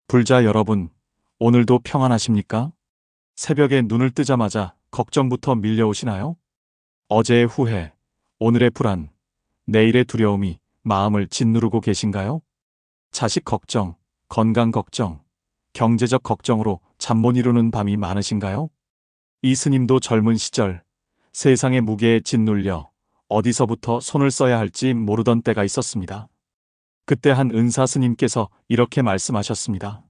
불자 여러분, 오늘도 평안하십니까? 새벽에 눈을 뜨자마자 걱정부터 밀려오시나요? 어제의 후회, 오늘의 불안, 내일의 두려움이 마음을 짓누르고 계신가요? 자식 걱정, 건강 걱정, 경제적 걱정으로 잠 못 이루는 밤이 많으신가요? 이 스님도 젊은 시절 세상의 무게에 짓눌려 어디서부터 손을 써야 할지 모르던 때가 있었습니다. 그때 한 은사 스님께서 이렇게 말씀하셨습니다.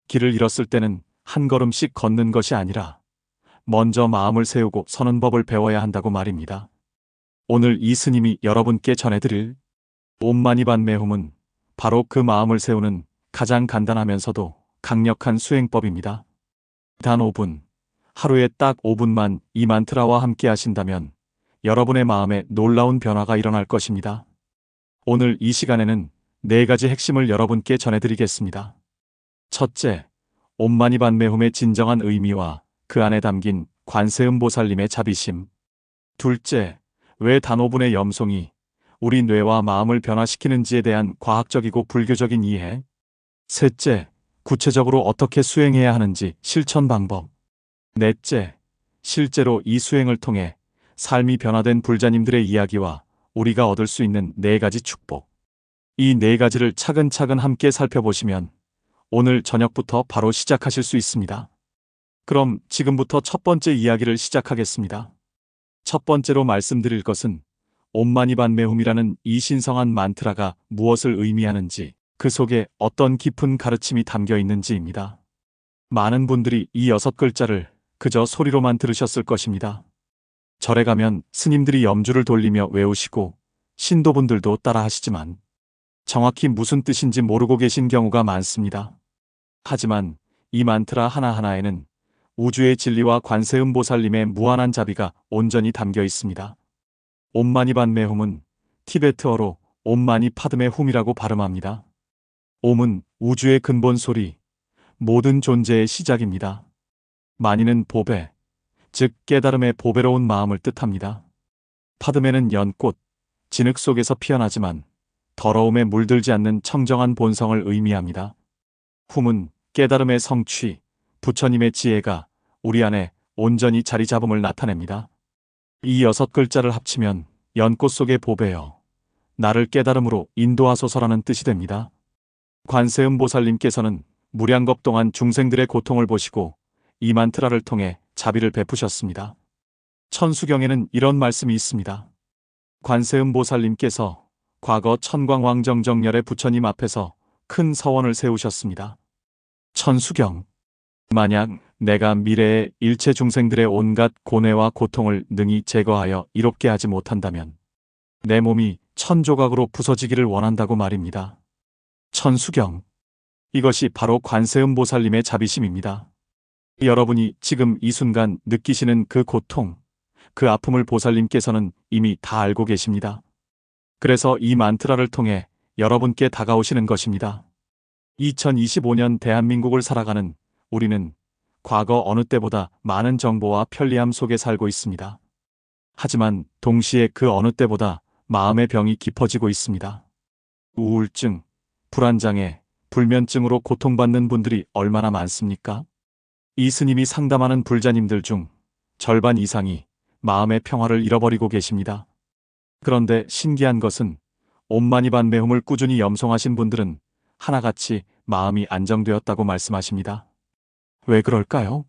길을 잃었을 때는 한 걸음씩 걷는 것이 아니라 먼저 마음을 세우고 서는 법을 배워야 한다고 말입니다. 오늘 이 스님이 여러분께 전해드릴 옴마니반메홈은 바로 그 마음을 세우는 가장 간단하면서도 강력한 수행법입니다. 단 5분, 하루에 딱 5분만 이 만트라와 함께 하신다면 여러분의 마음에 놀라운 변화가 일어날 것입니다. 오늘 이 시간에는 4가지 핵심을 여러분께 전해드리겠습니다. 첫째, 옴마니반메홈의 진정한 의미와 그 안에 담긴 관세음보살님의 자비심. 둘째, 왜 단 5분의 염송이 우리 뇌와 마음을 변화시키는지에 대한 과학적이고 불교적인 이해. 셋째, 구체적으로 어떻게 수행해야 하는지 실천 방법. 넷째, 실제로 이 수행을 통해 삶이 변화된 불자님들의 이야기와 우리가 얻을 수 있는 4가지 축복. 이 4가지를 차근차근 함께 살펴보시면 오늘 저녁부터 바로 시작하실 수 있습니다. 그럼 지금부터 첫 번째 이야기를 시작하겠습니다. 첫 번째로 말씀드릴 것은 옴마니반메홈이라는 이 신성한 만트라가 무엇을 의미하는지, 그 속에 어떤 깊은 가르침이 담겨 있는지입니다. 많은 분들이 이 6글자를 그저 소리로만 들으셨을 것입니다. 절에 가면 스님들이 염주를 돌리며 외우시고 신도분들도 따라 하시지만 정확히 무슨 뜻인지 모르고 계신 경우가 많습니다. 하지만 이 만트라 하나하나에는 우주의 진리와 관세음보살님의 무한한 자비가 온전히 담겨 있습니다. 옴마니반메홈은 티베트어로 옴마니 파드메 훔이라고 발음합니다. 옴은 우주의 근본 소리, 모든 존재의 시작입니다. 마니는 보배, 즉 깨달음의 보배로운 마음을 뜻합니다. 파드메는 연꽃, 진흙 속에서 피어나지만 더러움에 물들지 않는 청정한 본성을 의미합니다. 훔은 깨달음의 성취, 부처님의 지혜가 우리 안에 온전히 자리 잡음을 나타냅니다. 이 6글자를 합치면 연꽃 속의 보배여, 나를 깨달음으로 인도하소서라는 뜻이 됩니다. 관세음보살님께서는 무량겁 동안 중생들의 고통을 보시고 이 만트라를 통해 자비를 베푸셨습니다. 천수경에는 이런 말씀이 있습니다. 관세음보살님께서 과거 천광왕정정열의 부처님 앞에서 큰 서원을 세우셨습니다. 천수경. 만약 내가 미래의 일체 중생들의 온갖 고뇌와 고통을 능히 제거하여 이롭게 하지 못한다면 내 몸이 천조각으로 부서지기를 원한다고 말입니다. 천수경. 이것이 바로 관세음보살님의 자비심입니다. 여러분이 지금 이 순간 느끼시는 그 고통, 그 아픔을 보살님께서는 이미 다 알고 계십니다. 그래서 이 만트라를 통해 여러분께 다가오시는 것입니다. 2025년 대한민국을 살아가는 우리는 과거 어느 때보다 많은 정보와 편리함 속에 살고 있습니다. 하지만 동시에 그 어느 때보다 마음의 병이 깊어지고 있습니다. 우울증, 불안장애, 불면증으로 고통받는 분들이 얼마나 많습니까? 이 스님이 상담하는 불자님들 중 절반 이상이 마음의 평화를 잃어버리고 계십니다. 그런데 신기한 것은 옴마니반메홈을 꾸준히 염송하신 분들은 하나같이 마음이 안정되었다고 말씀하십니다. 왜 그럴까요?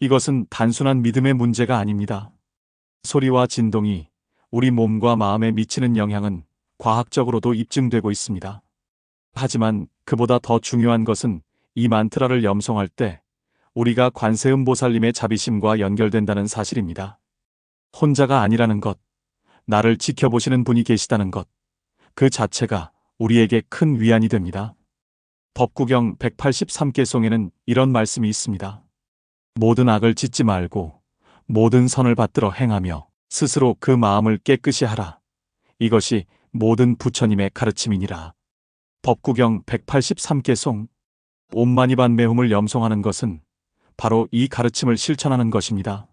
이것은 단순한 믿음의 문제가 아닙니다. 소리와 진동이 우리 몸과 마음에 미치는 영향은 과학적으로도 입증되고 있습니다. 하지만 그보다 더 중요한 것은 이 만트라를 염송할 때 우리가 관세음보살님의 자비심과 연결된다는 사실입니다. 혼자가 아니라는 것, 나를 지켜보시는 분이 계시다는 것, 그 자체가 우리에게 큰 위안이 됩니다. 법구경 183개송에는 이런 말씀이 있습니다. 모든 악을 짓지 말고 모든 선을 받들어 행하며 스스로 그 마음을 깨끗이 하라. 이것이 모든 부처님의 가르침이니라. 법구경 183개송. 옴마니반메홈을 염송하는 것은 바로 이 가르침을 실천하는 것입니다.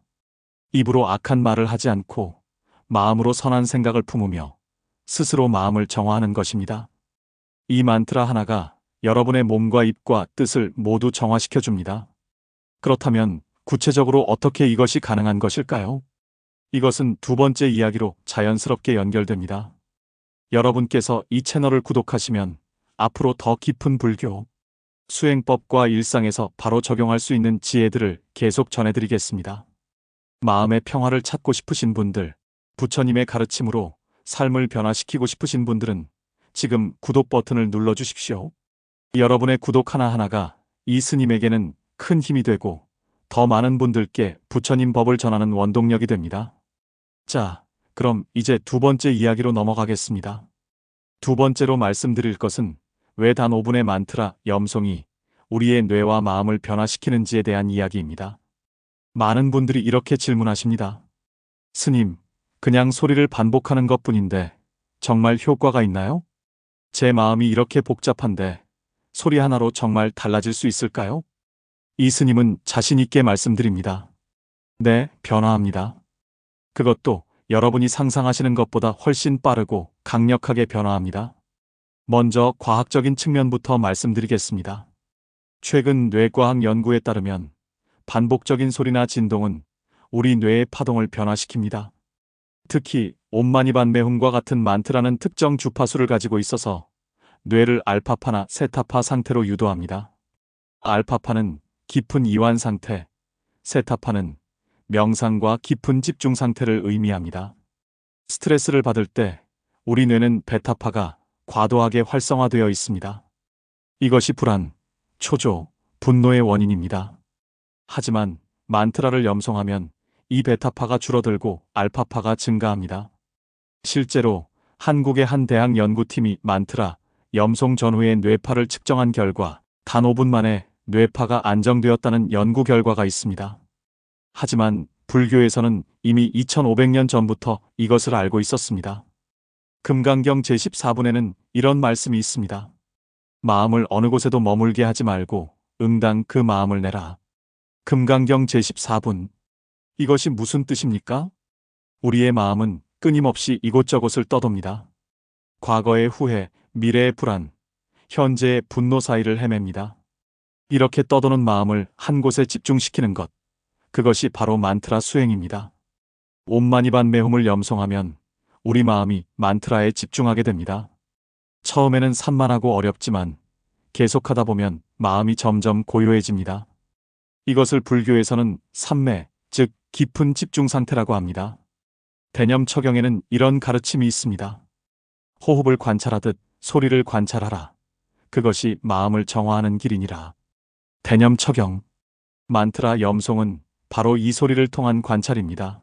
입으로 악한 말을 하지 않고 마음으로 선한 생각을 품으며 스스로 마음을 정화하는 것입니다. 이 만트라 하나가 여러분의 몸과 입과 뜻을 모두 정화시켜 줍니다. 그렇다면 구체적으로 어떻게 이것이 가능한 것일까요? 이것은 두 번째 이야기로 자연스럽게 연결됩니다. 여러분께서 이 채널을 구독하시면 앞으로 더 깊은 불교, 수행법과 일상에서 바로 적용할 수 있는 지혜들을 계속 전해드리겠습니다. 마음의 평화를 찾고 싶으신 분들, 부처님의 가르침으로 삶을 변화시키고 싶으신 분들은 지금 구독 버튼을 눌러주십시오. 여러분의 구독 하나하나가 이 스님에게는 큰 힘이 되고 더 많은 분들께 부처님 법을 전하는 원동력이 됩니다. 자, 그럼 이제 두 번째 이야기로 넘어가겠습니다. 두 번째로 말씀드릴 것은 왜 단 5분의 만트라 염송이 우리의 뇌와 마음을 변화시키는지에 대한 이야기입니다. 많은 분들이 이렇게 질문하십니다. 스님, 그냥 소리를 반복하는 것뿐인데 정말 효과가 있나요? 제 마음이 이렇게 복잡한데 소리 하나로 정말 달라질 수 있을까요? 이 스님은 자신 있게 말씀드립니다. 네, 변화합니다. 그것도 여러분이 상상하시는 것보다 훨씬 빠르고 강력하게 변화합니다. 먼저 과학적인 측면부터 말씀드리겠습니다. 최근 뇌과학 연구에 따르면 반복적인 소리나 진동은 우리 뇌의 파동을 변화시킵니다. 특히 옴마니반메훔과 같은 만트라는 특정 주파수를 가지고 있어서 뇌를 알파파나 세타파 상태로 유도합니다. 알파파는 깊은 이완 상태, 세타파는 명상과 깊은 집중 상태를 의미합니다. 스트레스를 받을 때 우리 뇌는 베타파가 과도하게 활성화되어 있습니다. 이것이 불안, 초조, 분노의 원인입니다. 하지만 만트라를 염송하면 이 베타파가 줄어들고 알파파가 증가합니다. 실제로 한국의 한 대학 연구팀이 만트라 염송 전후의 뇌파를 측정한 결과 단 5분 만에 뇌파가 안정되었다는 연구 결과가 있습니다. 하지만 불교에서는 이미 2500년 전부터 이것을 알고 있었습니다. 금강경 제14분에는 이런 말씀이 있습니다. 마음을 어느 곳에도 머물게 하지 말고 응당 그 마음을 내라. 금강경 제14분. 이것이 무슨 뜻입니까? 우리의 마음은 끊임없이 이곳저곳을 떠돕니다. 과거의 후회, 미래의 불안, 현재의 분노 사이를 헤맵니다. 이렇게 떠도는 마음을 한 곳에 집중시키는 것, 그것이 바로 만트라 수행입니다. 옴마니반메훔을 염송하면 우리 마음이 만트라에 집중하게 됩니다. 처음에는 산만하고 어렵지만 계속하다 보면 마음이 점점 고요해집니다. 이것을 불교에서는 삼매, 즉 깊은 집중 상태라고 합니다. 대념 처경에는 이런 가르침이 있습니다. 호흡을 관찰하듯 소리를 관찰하라. 그것이 마음을 정화하는 길이니라. 대념 처경. 만트라 염송은 바로 이 소리를 통한 관찰입니다.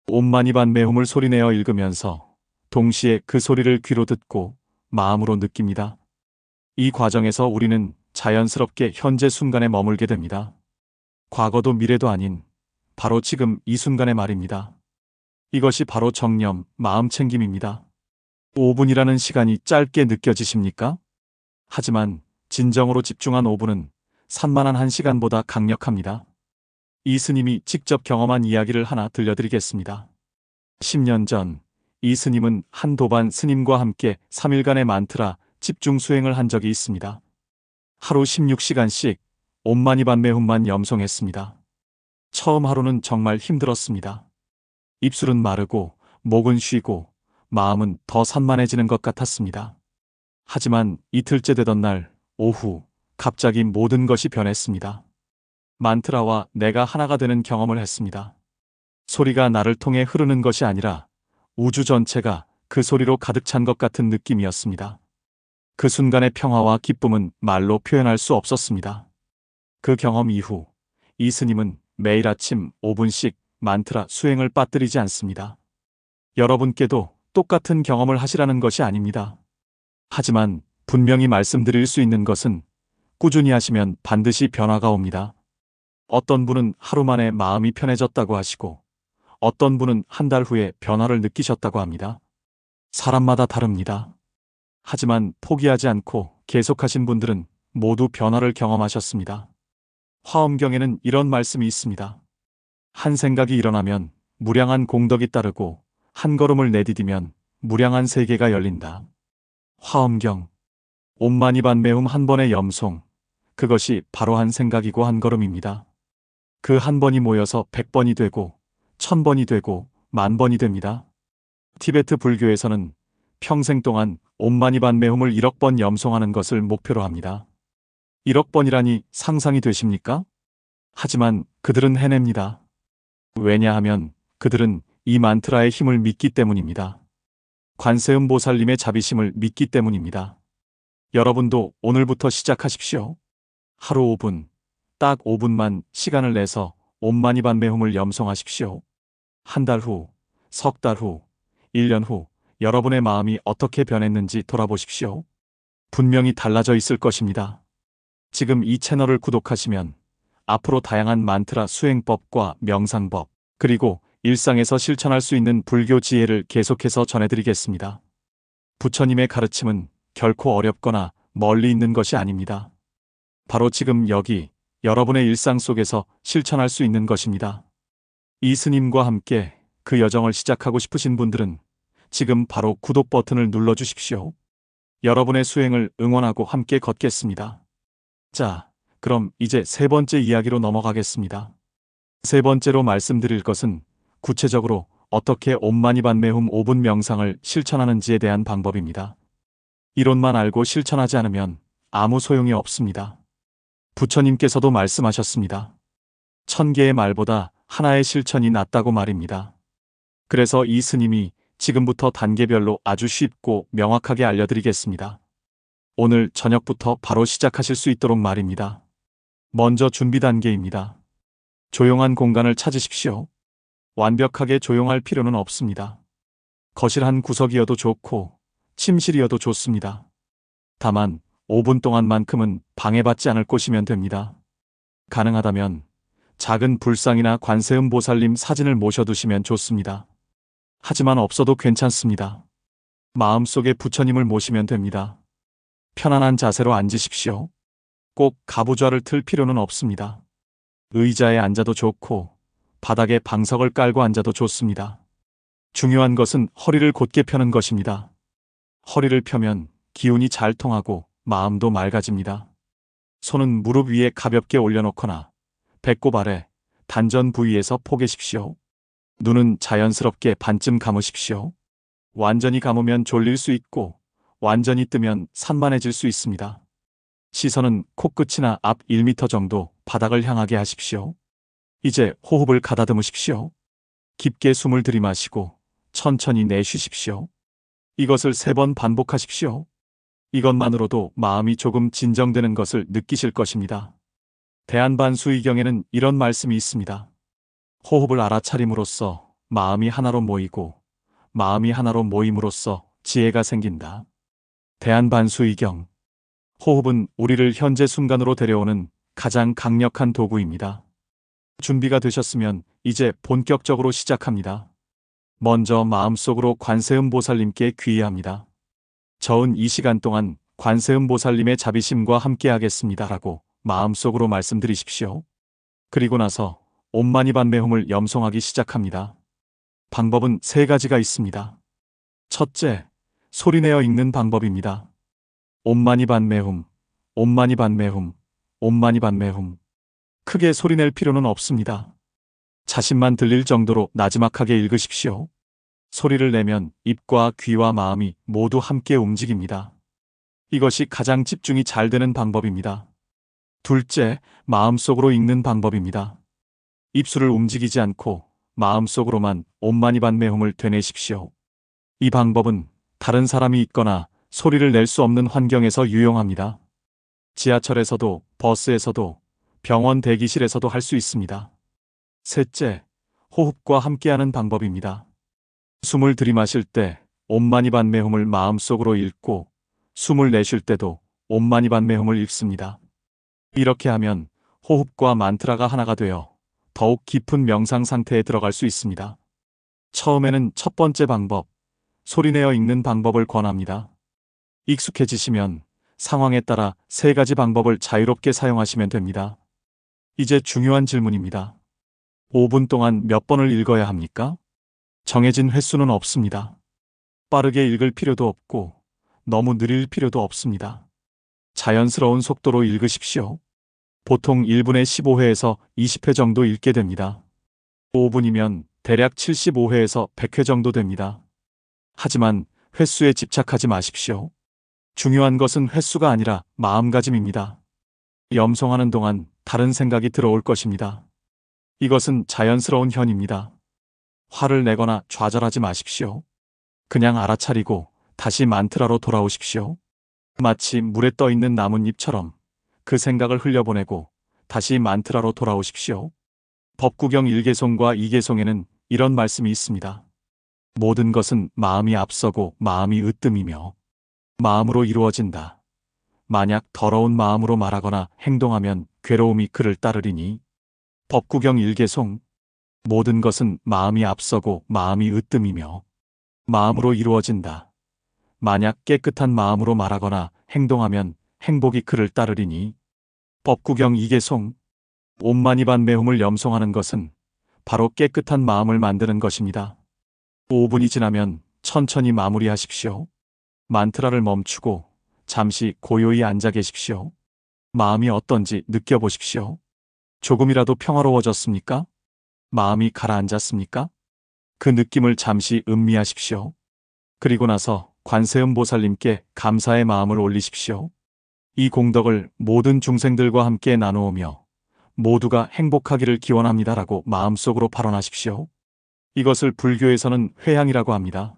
옴마니반메훔을 소리내어 읽으면서 동시에 그 소리를 귀로 듣고 마음으로 느낍니다. 이 과정에서 우리는 자연스럽게 현재 순간에 머물게 됩니다. 과거도 미래도 아닌 바로 지금 이 순간의 말입니다. 이것이 바로 정념, 마음 챙김입니다. 5분이라는 시간이 짧게 느껴지십니까? 하지만 진정으로 집중한 5분은 산만한 1시간보다 강력합니다. 이 스님이 직접 경험한 이야기를 하나 들려드리겠습니다. 10년 전, 이 스님은 한 도반 스님과 함께 3일간의 만트라 집중 수행을 한 적이 있습니다. 하루 16시간씩 옴마니반메훔만 염송했습니다. 처음 하루는 정말 힘들었습니다. 입술은 마르고 목은 쉬고 마음은 더 산만해지는 것 같았습니다. 하지만 이틀째 되던 날 오후 갑자기 모든 것이 변했습니다. 만트라와 내가 하나가 되는 경험을 했습니다. 소리가 나를 통해 흐르는 것이 아니라 우주 전체가 그 소리로 가득 찬 것 같은 느낌이었습니다. 그 순간의 평화와 기쁨은 말로 표현할 수 없었습니다. 그 경험 이후 이 스님은 매일 아침 5분씩 만트라 수행을 빠뜨리지 않습니다. 여러분께도 똑같은 경험을 하시라는 것이 아닙니다. 하지만 분명히 말씀드릴 수 있는 것은 꾸준히 하시면 반드시 변화가 옵니다. 어떤 분은 하루 만에 마음이 편해졌다고 하시고 어떤 분은 한 달 후에 변화를 느끼셨다고 합니다. 사람마다 다릅니다. 하지만 포기하지 않고 계속하신 분들은 모두 변화를 경험하셨습니다. 화엄경에는 이런 말씀이 있습니다. 한 생각이 일어나면 무량한 공덕이 따르고 한 걸음을 내디디면 무량한 세계가 열린다. 화엄경. 옴마니반메훔 한 번의 염송, 그것이 바로 한 생각이고 한 걸음입니다. 그 한 번이 모여서 100번이 되고 1000번이 되고 10,000번이 됩니다. 티베트 불교에서는 평생 동안 옴마니반메훔을 1억 번 염송하는 것을 목표로 합니다. 1억 번이라니 상상이 되십니까? 하지만 그들은 해냅니다. 왜냐하면 그들은 이 만트라의 힘을 믿기 때문입니다. 관세음 보살님의 자비심을 믿기 때문입니다. 여러분도 오늘부터 시작하십시오. 하루 5분, 딱 5분만 시간을 내서 옴마니반메훔을 염송하십시오. 한 달 후, 석 달 후, 1년 후 여러분의 마음이 어떻게 변했는지 돌아보십시오. 분명히 달라져 있을 것입니다. 지금 이 채널을 구독하시면 앞으로 다양한 만트라 수행법과 명상법, 그리고 일상에서 실천할 수 있는 불교 지혜를 계속해서 전해드리겠습니다. 부처님의 가르침은 결코 어렵거나 멀리 있는 것이 아닙니다. 바로 지금 여기 여러분의 일상 속에서 실천할 수 있는 것입니다. 이 스님과 함께 그 여정을 시작하고 싶으신 분들은 지금 바로 구독 버튼을 눌러주십시오. 여러분의 수행을 응원하고 함께 걷겠습니다. 자, 그럼 이제 세 번째 이야기로 넘어가겠습니다. 세 번째로 말씀드릴 것은 구체적으로 어떻게 옴마니반메훔 5분 명상을 실천하는지에 대한 방법입니다. 이론만 알고 실천하지 않으면 아무 소용이 없습니다. 부처님께서도 말씀하셨습니다. 1000개의 말보다 하나의 실천이 낫다고 말입니다. 그래서 이 스님이 지금부터 단계별로 아주 쉽고 명확하게 알려드리겠습니다. 오늘 저녁부터 바로 시작하실 수 있도록 말입니다. 먼저 준비 단계입니다. 조용한 공간을 찾으십시오. 완벽하게 조용할 필요는 없습니다. 거실 한 구석이어도 좋고 침실이어도 좋습니다. 다만 5분 동안만큼은 방해받지 않을 곳이면 됩니다. 가능하다면 작은 불상이나 관세음 보살님 사진을 모셔두시면 좋습니다. 하지만 없어도 괜찮습니다. 마음속에 부처님을 모시면 됩니다. 편안한 자세로 앉으십시오. 꼭 가부좌를 틀 필요는 없습니다. 의자에 앉아도 좋고 바닥에 방석을 깔고 앉아도 좋습니다. 중요한 것은 허리를 곧게 펴는 것입니다. 허리를 펴면 기운이 잘 통하고 마음도 맑아집니다. 손은 무릎 위에 가볍게 올려놓거나 배꼽 아래 단전 부위에서 포개십시오. 눈은 자연스럽게 반쯤 감으십시오. 완전히 감으면 졸릴 수 있고 완전히 뜨면 산만해질 수 있습니다. 시선은 코끝이나 앞 1m 정도 바닥을 향하게 하십시오. 이제 호흡을 가다듬으십시오. 깊게 숨을 들이마시고 천천히 내쉬십시오. 이것을 3번 반복하십시오. 이것만으로도 마음이 조금 진정되는 것을 느끼실 것입니다. 대한반수이경에는 이런 말씀이 있습니다. 호흡을 알아차림으로써 마음이 하나로 모이고 마음이 하나로 모임으로써 지혜가 생긴다. 대한반수이경. 호흡은 우리를 현재 순간으로 데려오는 가장 강력한 도구입니다. 준비가 되셨으면 이제 본격적으로 시작합니다. 먼저 마음속으로 관세음 보살님께 귀의합니다. 저은 이 시간 동안 관세음 보살님의 자비심과 함께 하겠습니다라고 마음속으로 말씀드리십시오. 그리고 나서 옴마니반메훔을 염송하기 시작합니다. 방법은 3가지가 있습니다. 첫째, 소리내어 읽는 방법입니다. 옴마니반메훔, 옴마니반메훔, 옴마니반메훔. 크게 소리낼 필요는 없습니다. 자신만 들릴 정도로 나지막하게 읽으십시오. 소리를 내면 입과 귀와 마음이 모두 함께 움직입니다. 이것이 가장 집중이 잘 되는 방법입니다. 둘째, 마음속으로 읽는 방법입니다. 입술을 움직이지 않고 마음속으로만 옴마니반메훔을 되뇌십시오. 이 방법은 다른 사람이 있거나 소리를 낼 수 없는 환경에서 유용합니다. 지하철에서도 버스에서도 병원 대기실에서도 할 수 있습니다. 셋째, 호흡과 함께하는 방법입니다. 숨을 들이마실 때 옴마니반메훔을 마음속으로 읽고 숨을 내쉴 때도 옴마니반메훔을 읽습니다. 이렇게 하면 호흡과 만트라가 하나가 되어 더욱 깊은 명상 상태에 들어갈 수 있습니다. 처음에는 첫 번째 방법, 소리내어 읽는 방법을 권합니다. 익숙해지시면 상황에 따라 3가지 방법을 자유롭게 사용하시면 됩니다. 이제 중요한 질문입니다. 5분 동안 몇 번을 읽어야 합니까? 정해진 횟수는 없습니다. 빠르게 읽을 필요도 없고 너무 느릴 필요도 없습니다. 자연스러운 속도로 읽으십시오. 보통 1분에 15회에서 20회 정도 읽게 됩니다. 5분이면 대략 75회에서 100회 정도 됩니다. 하지만 횟수에 집착하지 마십시오. 중요한 것은 횟수가 아니라 마음가짐입니다. 염송하는 동안 다른 생각이 들어올 것입니다. 이것은 자연스러운 현입니다. 화를 내거나 좌절하지 마십시오. 그냥 알아차리고 다시 만트라로 돌아오십시오. 마치 물에 떠 있는 나뭇잎처럼 그 생각을 흘려보내고 다시 만트라로 돌아오십시오. 법구경 1개송과 2개송에는 이런 말씀이 있습니다. 모든 것은 마음이 앞서고 마음이 으뜸이며 마음으로 이루어진다. 만약 더러운 마음으로 말하거나 행동하면 괴로움이 그를 따르리니. 법구경 1개송. 모든 것은 마음이 앞서고 마음이 으뜸이며 마음으로 이루어진다. 만약 깨끗한 마음으로 말하거나 행동하면 행복이 그를 따르리니. 법구경 2개송. 옴마니반 매움을 염송하는 것은 바로 깨끗한 마음을 만드는 것입니다. 5분이 지나면 천천히 마무리하십시오. 만트라를 멈추고 잠시 고요히 앉아 계십시오. 마음이 어떤지 느껴보십시오. 조금이라도 평화로워졌습니까? 마음이 가라앉았습니까? 그 느낌을 잠시 음미하십시오. 그리고 나서 관세음 보살님께 감사의 마음을 올리십시오. 이 공덕을 모든 중생들과 함께 나누오며 모두가 행복하기를 기원합니다라고 마음속으로 발언하십시오. 이것을 불교에서는 회향이라고 합니다.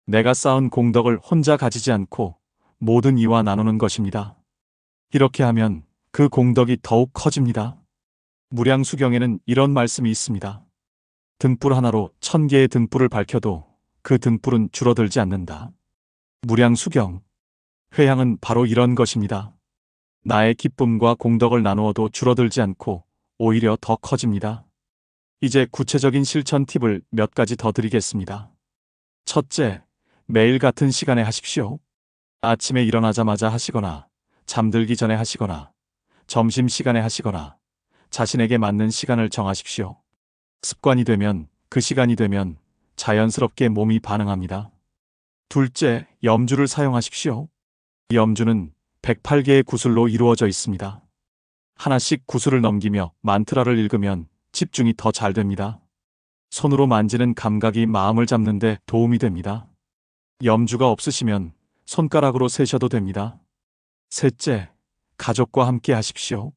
내가 쌓은 공덕을 혼자 가지지 않고 모든 이와 나누는 것입니다. 이렇게 하면 그 공덕이 더욱 커집니다. 무량수경에는 이런 말씀이 있습니다. 등불 하나로 1000개의 등불을 밝혀도 그 등불은 줄어들지 않는다. 무량수경. 회향은 바로 이런 것입니다. 나의 기쁨과 공덕을 나누어도 줄어들지 않고 오히려 더 커집니다. 이제 구체적인 실천 팁을 몇 가지 더 드리겠습니다. 첫째, 매일 같은 시간에 하십시오. 아침에 일어나자마자 하시거나, 잠들기 전에 하시거나, 점심시간에 하시거나, 자신에게 맞는 시간을 정하십시오. 습관이 되면, 그 시간이 되면 자연스럽게 몸이 반응합니다. 둘째, 염주를 사용하십시오. 염주는 108개의 구슬로 이루어져 있습니다. 하나씩 구슬을 넘기며 만트라를 읽으면 집중이 더 잘 됩니다. 손으로 만지는 감각이 마음을 잡는 데 도움이 됩니다. 염주가 없으시면 손가락으로 세셔도 됩니다. 셋째, 가족과 함께 하십시오.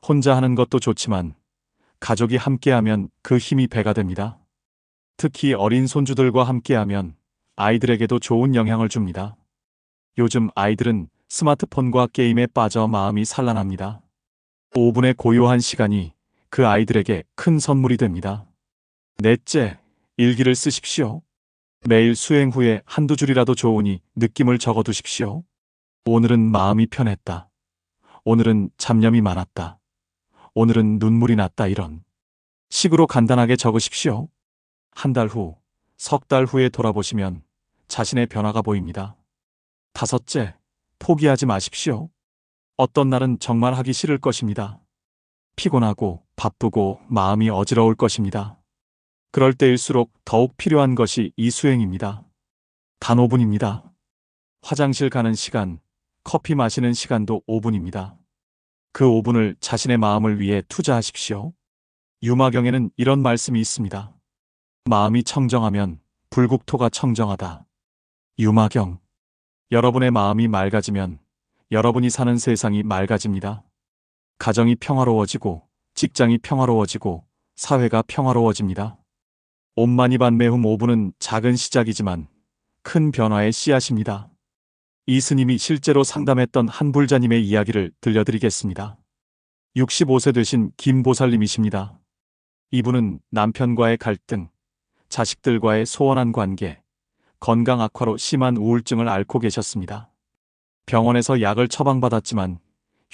혼자 하는 것도 좋지만 가족이 함께하면 그 힘이 배가 됩니다. 특히 어린 손주들과 함께하면 아이들에게도 좋은 영향을 줍니다. 요즘 아이들은 스마트폰과 게임에 빠져 마음이 산란합니다. 5분의 고요한 시간이 그 아이들에게 큰 선물이 됩니다. 넷째, 일기를 쓰십시오. 매일 수행 후에 한두 줄이라도 좋으니 느낌을 적어두십시오. 오늘은 마음이 편했다. 오늘은 잡념이 많았다. 오늘은 눈물이 났다. 이런 식으로 간단하게 적으십시오. 한 달 후, 석 달 후에 돌아보시면 자신의 변화가 보입니다. 다섯째, 포기하지 마십시오. 어떤 날은 정말 하기 싫을 것입니다. 피곤하고 바쁘고 마음이 어지러울 것입니다. 그럴 때일수록 더욱 필요한 것이 이 수행입니다. 단 5분입니다. 화장실 가는 시간, 커피 마시는 시간도 5분입니다. 그 5분을 자신의 마음을 위해 투자하십시오. 유마경에는 이런 말씀이 있습니다. 마음이 청정하면 불국토가 청정하다. 유마경. 여러분의 마음이 맑아지면 여러분이 사는 세상이 맑아집니다. 가정이 평화로워지고 직장이 평화로워지고 사회가 평화로워집니다. 옴마니반 매움 5분은 작은 시작이지만 큰 변화의 씨앗입니다. 이 스님이 실제로 상담했던 한 불자님의 이야기를 들려드리겠습니다. 65세 되신 김보살님이십니다. 이분은 남편과의 갈등, 자식들과의 소원한 관계, 건강 악화로 심한 우울증을 앓고 계셨습니다. 병원에서 약을 처방받았지만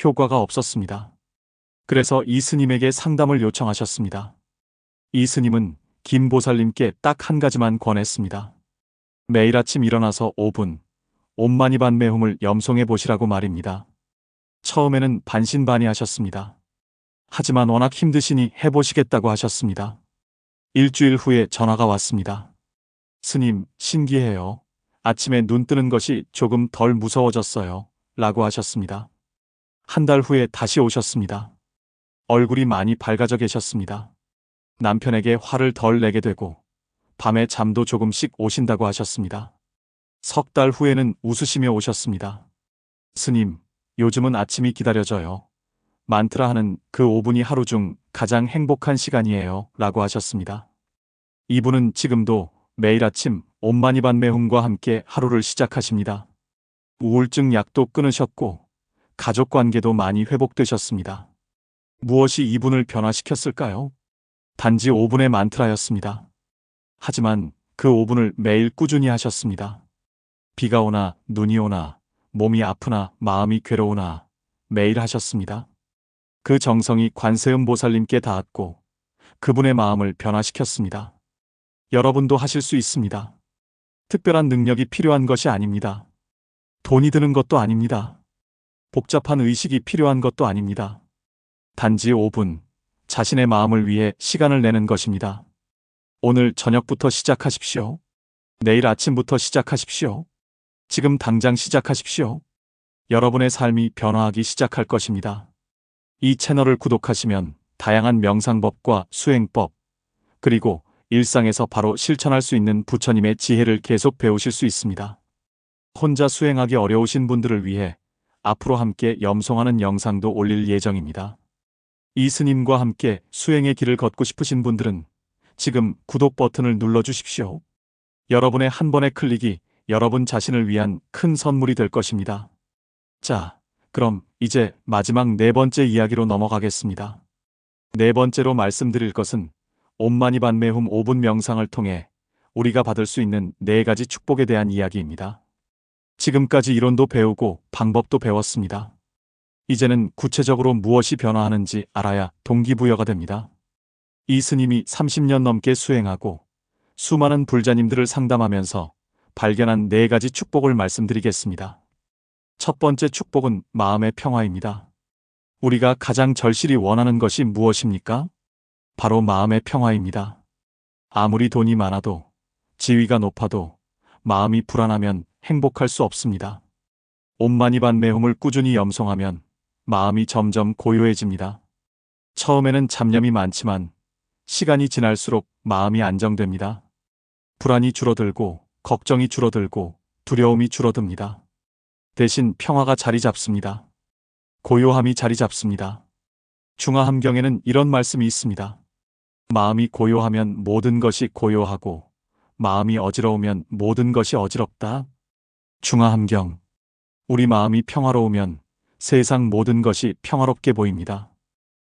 효과가 없었습니다. 그래서 이 스님에게 상담을 요청하셨습니다. 이 스님은 김보살님께 딱 한 가지만 권했습니다. 매일 아침 일어나서 5분, 옴마니반 매움을 염송해 보시라고 말입니다. 처음에는 반신반의하셨습니다. 하지만 워낙 힘드시니 해보시겠다고 하셨습니다. 일주일 후에 전화가 왔습니다. 스님, 신기해요. 아침에 눈 뜨는 것이 조금 덜 무서워졌어요. 라고 하셨습니다. 한 달 후에 다시 오셨습니다. 얼굴이 많이 밝아져 계셨습니다. 남편에게 화를 덜 내게 되고 밤에 잠도 조금씩 오신다고 하셨습니다. 석 달 후에는 웃으시며 오셨습니다. 스님, 요즘은 아침이 기다려져요. 만트라 하는 그 5분이 하루 중 가장 행복한 시간이에요. 라고 하셨습니다. 이분은 지금도 매일 아침 옴마니반메훔과 함께 하루를 시작하십니다. 우울증 약도 끊으셨고 가족 관계도 많이 회복되셨습니다. 무엇이 이분을 변화시켰을까요? 단지 5분의 만트라였습니다. 하지만 그 5분을 매일 꾸준히 하셨습니다. 비가 오나 눈이 오나 몸이 아프나 마음이 괴로우나 매일 하셨습니다. 그 정성이 관세음 보살님께 닿았고 그분의 마음을 변화시켰습니다. 여러분도 하실 수 있습니다. 특별한 능력이 필요한 것이 아닙니다. 돈이 드는 것도 아닙니다. 복잡한 의식이 필요한 것도 아닙니다. 단지 5분, 자신의 마음을 위해 시간을 내는 것입니다. 오늘 저녁부터 시작하십시오. 내일 아침부터 시작하십시오. 지금 당장 시작하십시오. 여러분의 삶이 변화하기 시작할 것입니다. 이 채널을 구독하시면 다양한 명상법과 수행법, 그리고 일상에서 바로 실천할 수 있는 부처님의 지혜를 계속 배우실 수 있습니다. 혼자 수행하기 어려우신 분들을 위해 앞으로 함께 염송하는 영상도 올릴 예정입니다. 이 스님과 함께 수행의 길을 걷고 싶으신 분들은 지금 구독 버튼을 눌러주십시오. 여러분의 한 번의 클릭이 여러분 자신을 위한 큰 선물이 될 것입니다. 자, 그럼 이제 마지막 네 번째 이야기로 넘어가겠습니다. 네 번째로 말씀드릴 것은 옴마니반메훔 5분 명상을 통해 우리가 받을 수 있는 네 가지 축복에 대한 이야기입니다. 지금까지 이론도 배우고 방법도 배웠습니다. 이제는 구체적으로 무엇이 변화하는지 알아야 동기부여가 됩니다. 이 스님이 30년 넘게 수행하고 수많은 불자님들을 상담하면서 발견한 네 가지 축복을 말씀드리겠습니다. 첫 번째 축복은 마음의 평화입니다. 우리가 가장 절실히 원하는 것이 무엇입니까? 바로 마음의 평화입니다. 아무리 돈이 많아도, 지위가 높아도 마음이 불안하면 행복할 수 없습니다. 옴마니반메훔을 꾸준히 염송하면 마음이 점점 고요해집니다. 처음에는 잡념이 많지만 시간이 지날수록 마음이 안정됩니다. 불안이 줄어들고 걱정이 줄어들고 두려움이 줄어듭니다. 대신 평화가 자리 잡습니다. 고요함이 자리 잡습니다. 중화함경에는 이런 말씀이 있습니다. 마음이 고요하면 모든 것이 고요하고 마음이 어지러우면 모든 것이 어지럽다. 중화함경. 우리 마음이 평화로우면 세상 모든 것이 평화롭게 보입니다.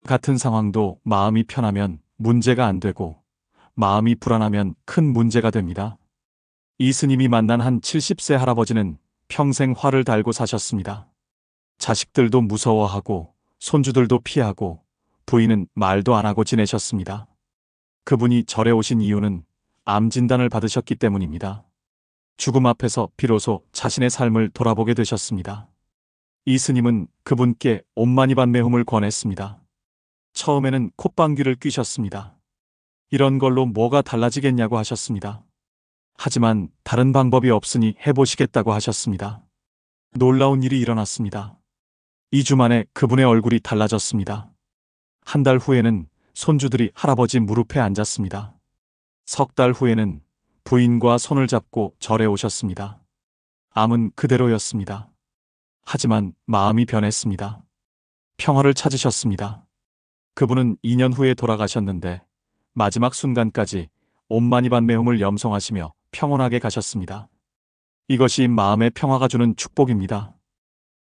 같은 상황도 마음이 편하면 문제가 안 되고 마음이 불안하면 큰 문제가 됩니다. 이 스님이 만난 한 70세 할아버지는 평생 화를 달고 사셨습니다. 자식들도 무서워하고 손주들도 피하고 부인은 말도 안 하고 지내셨습니다. 그분이 절에 오신 이유는 암 진단을 받으셨기 때문입니다. 죽음 앞에서 비로소 자신의 삶을 돌아보게 되셨습니다. 이 스님은 그분께 옴마니반메훔을 권했습니다. 처음에는 콧방귀를 뀌셨습니다. 이런 걸로 뭐가 달라지겠냐고 하셨습니다. 하지만 다른 방법이 없으니 해보시겠다고 하셨습니다. 놀라운 일이 일어났습니다. 2주 만에 그분의 얼굴이 달라졌습니다. 한 달 후에는 손주들이 할아버지 무릎에 앉았습니다. 석 달 후에는 부인과 손을 잡고 절에 오셨습니다. 암은 그대로였습니다. 하지만 마음이 변했습니다. 평화를 찾으셨습니다. 그분은 2년 후에 돌아가셨는데 마지막 순간까지 옴마니반메훔을 염송하시며 평온하게 가셨습니다. 이것이 마음의 평화가 주는 축복입니다.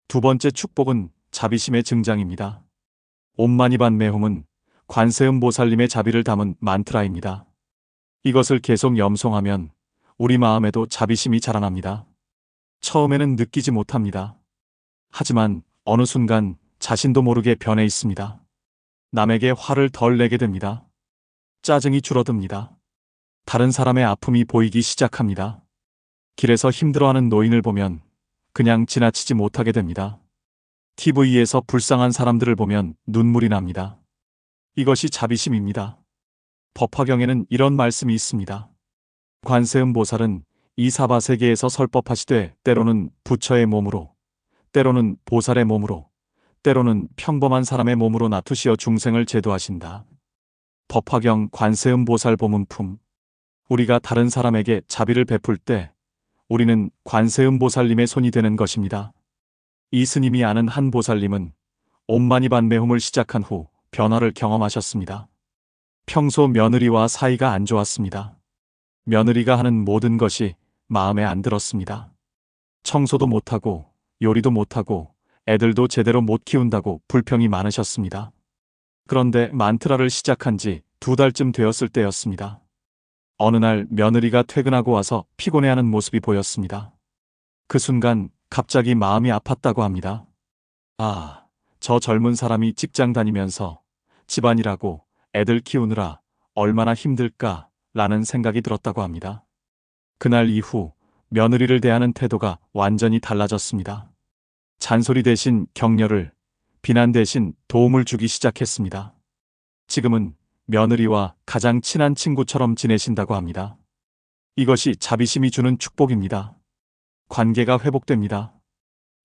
두 번째 축복은 자비심의 증장입니다. 옴마니반메훔은 관세음 보살님의 자비를 담은 만트라입니다. 이것을 계속 염송하면 우리 마음에도 자비심이 자라납니다. 처음에는 느끼지 못합니다. 하지만 어느 순간 자신도 모르게 변해 있습니다. 남에게 화를 덜 내게 됩니다. 짜증이 줄어듭니다. 다른 사람의 아픔이 보이기 시작합니다. 길에서 힘들어하는 노인을 보면 그냥 지나치지 못하게 됩니다. TV에서 불쌍한 사람들을 보면 눈물이 납니다. 이것이 자비심입니다. 법화경에는 이런 말씀이 있습니다. 관세음 보살은 이 사바세계에서 설법하시되 때로는 부처의 몸으로 때로는 보살의 몸으로, 때로는 평범한 사람의 몸으로 나투시어 중생을 제도하신다. 법화경 관세음보살 보문품. 우리가 다른 사람에게 자비를 베풀 때 우리는 관세음보살님의 손이 되는 것입니다. 이 스님이 아는 한 보살님은 옴마니반매홈을 시작한 후 변화를 경험하셨습니다. 평소 며느리와 사이가 안 좋았습니다. 며느리가 하는 모든 것이 마음에 안 들었습니다. 청소도 못하고 요리도 못하고 애들도 제대로 못 키운다고 불평이 많으셨습니다. 그런데 만트라를 시작한 지 2달쯤 되었을 때였습니다. 어느 날 며느리가 퇴근하고 와서 피곤해하는 모습이 보였습니다. 그 순간 갑자기 마음이 아팠다고 합니다. 아, 저 젊은 사람이 직장 다니면서 집안일하고 애들 키우느라 얼마나 힘들까 라는 생각이 들었다고 합니다. 그날 이후 며느리를 대하는 태도가 완전히 달라졌습니다. 잔소리 대신 격려를, 비난 대신 도움을 주기 시작했습니다. 지금은 며느리와 가장 친한 친구처럼 지내신다고 합니다. 이것이 자비심이 주는 축복입니다. 관계가 회복됩니다.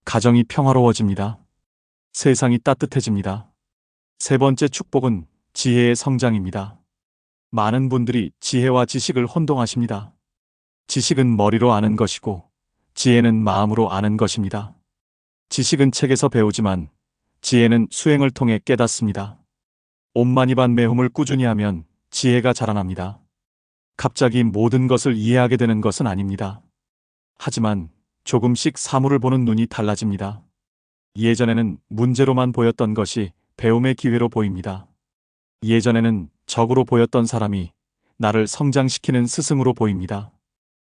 가정이 평화로워집니다. 세상이 따뜻해집니다. 세 번째 축복은 지혜의 성장입니다. 많은 분들이 지혜와 지식을 혼동하십니다. 지식은 머리로 아는 것이고 지혜는 마음으로 아는 것입니다. 지식은 책에서 배우지만 지혜는 수행을 통해 깨닫습니다. 옴마니반매홈을 꾸준히 하면 지혜가 자라납니다. 갑자기 모든 것을 이해하게 되는 것은 아닙니다. 하지만 조금씩 사물을 보는 눈이 달라집니다. 예전에는 문제로만 보였던 것이 배움의 기회로 보입니다. 예전에는 적으로 보였던 사람이 나를 성장시키는 스승으로 보입니다.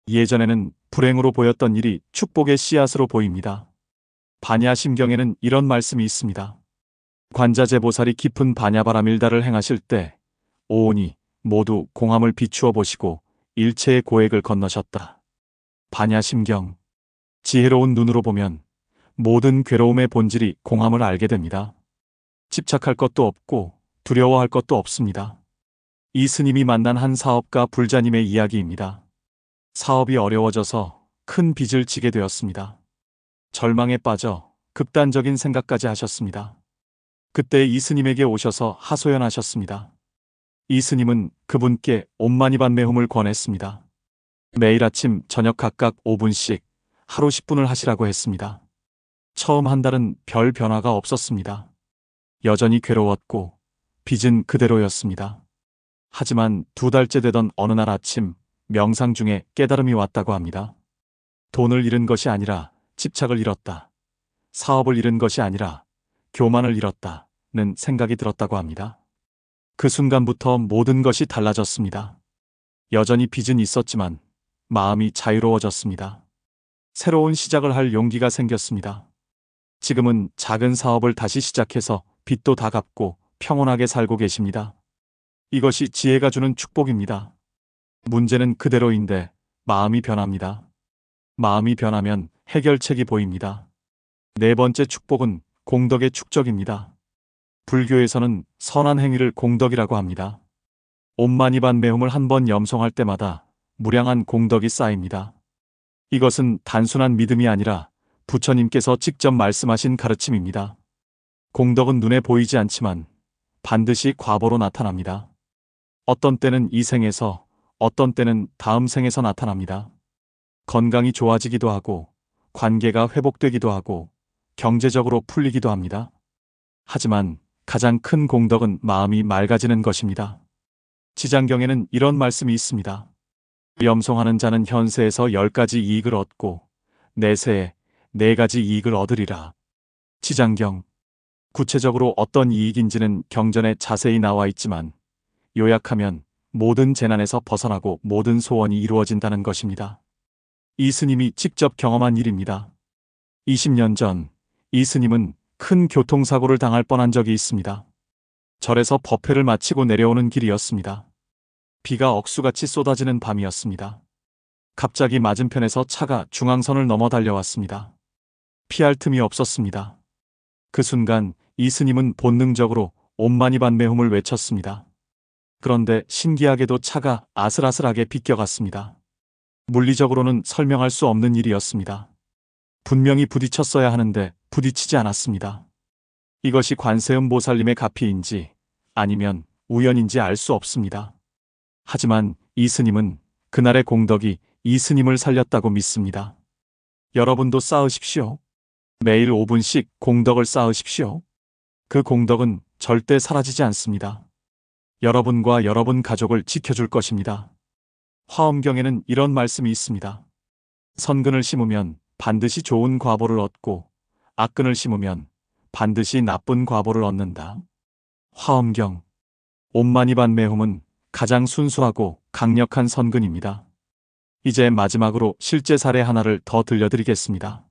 예전에는 불행으로 보였던 일이 축복의 씨앗으로 보입니다. 반야심경에는 이런 말씀이 있습니다. 관자재보살이 깊은 반야바라밀다를 행하실 때 오온이 모두 공함을 비추어 보시고 일체의 고액을 건너셨다. 반야심경. 지혜로운 눈으로 보면 모든 괴로움의 본질이 공함을 알게 됩니다. 집착할 것도 없고 두려워할 것도 없습니다. 이 스님이 만난 한 사업가 불자님의 이야기입니다. 사업이 어려워져서 큰 빚을 지게 되었습니다. 절망에 빠져 극단적인 생각까지 하셨습니다. 그때 이 스님에게 오셔서 하소연하셨습니다. 이 스님은 그분께 옴마니반매홈을 권했습니다. 매일 아침 저녁 각각 5분씩 하루 10분을 하시라고 했습니다. 처음 한 달은 별 변화가 없었습니다. 여전히 괴로웠고 빚은 그대로였습니다. 하지만 2달째 되던 어느 날 아침 명상 중에 깨달음이 왔다고 합니다. 돈을 잃은 것이 아니라 집착을 잃었다. 사업을 잃은 것이 아니라 교만을 잃었다는 생각이 들었다고 합니다. 그 순간부터 모든 것이 달라졌습니다. 여전히 빚은 있었지만 마음이 자유로워졌습니다. 새로운 시작을 할 용기가 생겼습니다. 지금은 작은 사업을 다시 시작해서 빚도 다 갚고 평온하게 살고 계십니다. 이것이 지혜가 주는 축복입니다. 문제는 그대로인데 마음이 변합니다. 마음이 변하면 해결책이 보입니다. 네 번째 축복은 공덕의 축적입니다. 불교에서는 선한 행위를 공덕이라고 합니다. 옴마니반매홈을 한 번 염송할 때마다 무량한 공덕이 쌓입니다. 이것은 단순한 믿음이 아니라 부처님께서 직접 말씀하신 가르침입니다. 공덕은 눈에 보이지 않지만 반드시 과보로 나타납니다. 어떤 때는 이 생에서, 어떤 때는 다음 생에서 나타납니다. 건강이 좋아지기도 하고 관계가 회복되기도 하고 경제적으로 풀리기도 합니다. 하지만 가장 큰 공덕은 마음이 맑아지는 것입니다. 지장경에는 이런 말씀이 있습니다. 염송하는 자는 현세에서 10가지 이익을 얻고 내세에 4가지 이익을 얻으리라. 지장경. 구체적으로 어떤 이익인지는 경전에 자세히 나와 있지만 요약하면 모든 재난에서 벗어나고 모든 소원이 이루어진다는 것입니다. 이 스님이 직접 경험한 일입니다. 20년 전 이 스님은 큰 교통사고를 당할 뻔한 적이 있습니다. 절에서 법회를 마치고 내려오는 길이었습니다. 비가 억수같이 쏟아지는 밤이었습니다. 갑자기 맞은편에서 차가 중앙선을 넘어 달려왔습니다. 피할 틈이 없었습니다. 그 순간 이 스님은 본능적으로 옴마니반매홈을 외쳤습니다. 그런데 신기하게도 차가 아슬아슬하게 비껴갔습니다. 물리적으로는 설명할 수 없는 일이었습니다. 분명히 부딪혔어야 하는데 부딪히지 않았습니다. 이것이 관세음 보살님의 가피인지 아니면 우연인지 알 수 없습니다. 하지만 이 스님은 그날의 공덕이 이 스님을 살렸다고 믿습니다. 여러분도 쌓으십시오. 매일 5분씩 공덕을 쌓으십시오. 그 공덕은 절대 사라지지 않습니다. 여러분과 여러분 가족을 지켜줄 것입니다. 화엄경에는 이런 말씀이 있습니다. 선근을 심으면 반드시 좋은 과보를 얻고 악근을 심으면 반드시 나쁜 과보를 얻는다. 화엄경. 옴마니반메홈은 가장 순수하고 강력한 선근입니다. 이제 마지막으로 실제 사례 하나를 더 들려드리겠습니다.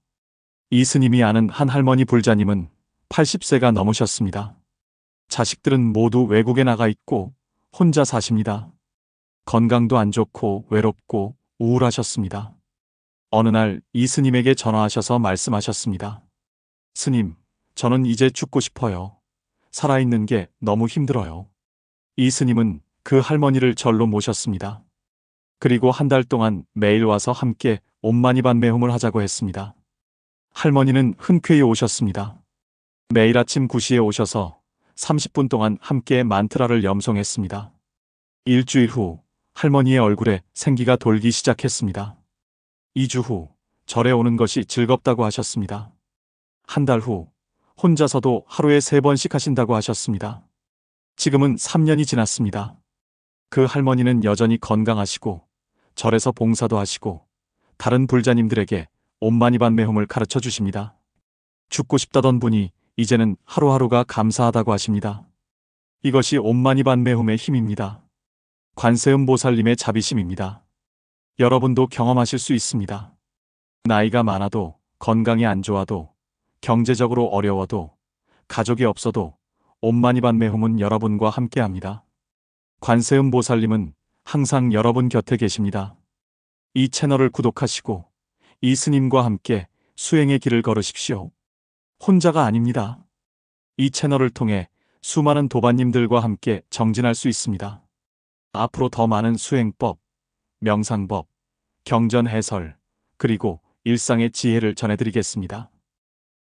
이 스님이 아는 한 할머니 불자님은 80세가 넘으셨습니다. 자식들은 모두 외국에 나가 있고 혼자 사십니다. 건강도 안 좋고 외롭고 우울하셨습니다. 어느 날 이 스님에게 전화하셔서 말씀하셨습니다. 스님, 저는 이제 죽고 싶어요. 살아있는 게 너무 힘들어요. 이 스님은 그 할머니를 절로 모셨습니다. 그리고 한 달 동안 매일 와서 함께 옴마니반메홈을 하자고 했습니다. 할머니는 흔쾌히 오셨습니다. 매일 아침 9시에 오셔서 30분 동안 함께 만트라를 염송했습니다. 일주일 후 할머니의 얼굴에 생기가 돌기 시작했습니다. 2주 후 절에 오는 것이 즐겁다고 하셨습니다. 한 달 후 혼자서도 하루에 3번씩 하신다고 하셨습니다. 지금은 3년이 지났습니다. 그 할머니는 여전히 건강하시고 절에서 봉사도 하시고 다른 불자님들에게 옴마니반메홈을 가르쳐 주십니다. 죽고 싶다던 분이 이제는 하루하루가 감사하다고 하십니다. 이것이 옴마니반메홈의 힘입니다. 관세음 보살님의 자비심입니다. 여러분도 경험하실 수 있습니다. 나이가 많아도 건강이 안 좋아도 경제적으로 어려워도 가족이 없어도 옴마니반메홈은 여러분과 함께합니다. 관세음 보살님은 항상 여러분 곁에 계십니다. 이 채널을 구독하시고 이 스님과 함께 수행의 길을 걸으십시오. 혼자가 아닙니다. 이 채널을 통해 수많은 도반님들과 함께 정진할 수 있습니다. 앞으로 더 많은 수행법, 명상법, 경전 해설, 그리고 일상의 지혜를 전해드리겠습니다.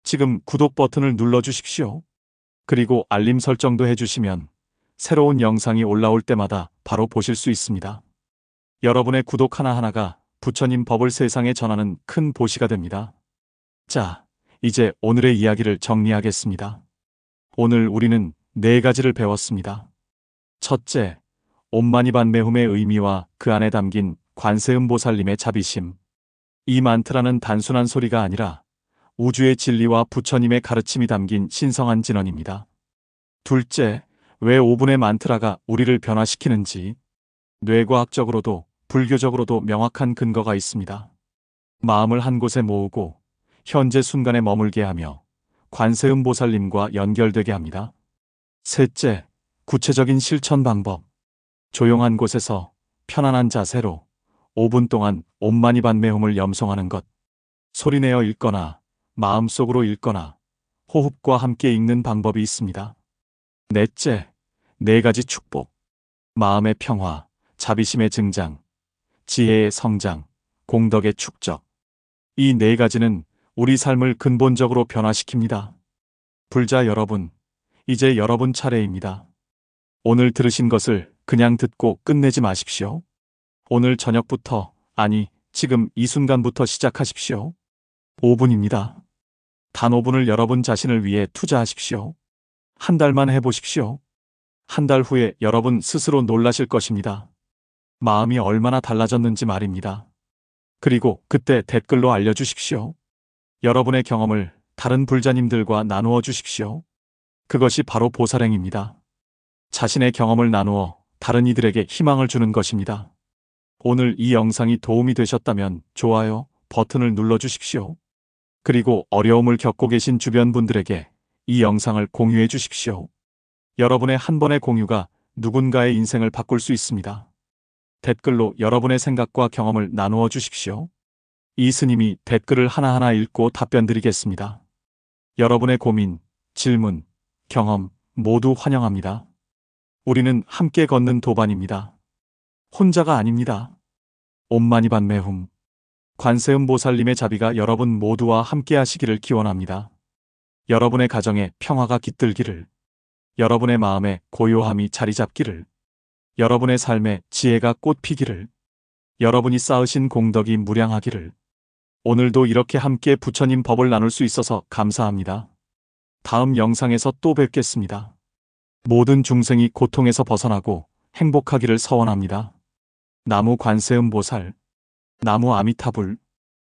지금 구독 버튼을 눌러주십시오. 그리고 알림 설정도 해주시면 새로운 영상이 올라올 때마다 바로 보실 수 있습니다. 여러분의 구독 하나하나가 부처님 법을 세상에 전하는 큰 보시가 됩니다. 자, 이제 오늘의 이야기를 정리하겠습니다. 오늘 우리는 4가지를 배웠습니다. 첫째, 옴마니반메홈의 의미와 그 안에 담긴 관세음보살님의 자비심. 이 만트라는 단순한 소리가 아니라 우주의 진리와 부처님의 가르침이 담긴 신성한 진언입니다. 둘째, 왜 5분의 만트라가 우리를 변화시키는지. 뇌과학적으로도 불교적으로도 명확한 근거가 있습니다. 마음을 한 곳에 모으고 현재 순간에 머물게 하며 관세음보살님과 연결되게 합니다. 셋째, 구체적인 실천 방법. 조용한 곳에서 편안한 자세로 5분 동안 옴마니반메홈을 염송하는 것. 소리내어 읽거나 마음속으로 읽거나 호흡과 함께 읽는 방법이 있습니다. 넷째, 4가지 축복. 마음의 평화, 자비심의 증장, 지혜의 성장, 공덕의 축적. 이 4가지는 우리 삶을 근본적으로 변화시킵니다. 불자 여러분, 이제 여러분 차례입니다. 오늘 들으신 것을 그냥 듣고 끝내지 마십시오. 오늘 저녁부터, 아니, 지금 이 순간부터 시작하십시오. 5분입니다. 단 5분을 여러분 자신을 위해 투자하십시오. 한 달만 해보십시오. 한 달 후에 여러분 스스로 놀라실 것입니다. 마음이 얼마나 달라졌는지 말입니다. 그리고 그때 댓글로 알려주십시오. 여러분의 경험을 다른 불자님들과 나누어 주십시오. 그것이 바로 보살행입니다. 자신의 경험을 나누어 다른 이들에게 희망을 주는 것입니다. 오늘 이 영상이 도움이 되셨다면 좋아요 버튼을 눌러주십시오. 그리고 어려움을 겪고 계신 주변 분들에게 이 영상을 공유해 주십시오. 여러분의 한 번의 공유가 누군가의 인생을 바꿀 수 있습니다. 댓글로 여러분의 생각과 경험을 나누어 주십시오. 이 스님이 댓글을 하나하나 읽고 답변 드리겠습니다. 여러분의 고민, 질문, 경험 모두 환영합니다. 우리는 함께 걷는 도반입니다. 혼자가 아닙니다. 옴마니반메홈. 관세음보살님의 자비가 여러분 모두와 함께 하시기를 기원합니다. 여러분의 가정에 평화가 깃들기를, 여러분의 마음에 고요함이 자리 잡기를, 여러분의 삶에 지혜가 꽃피기를, 여러분이 쌓으신 공덕이 무량하기를. 오늘도 이렇게 함께 부처님 법을 나눌 수 있어서 감사합니다. 다음 영상에서 또 뵙겠습니다. 모든 중생이 고통에서 벗어나고 행복하기를 서원합니다. 나무 관세음보살, 나무 아미타불.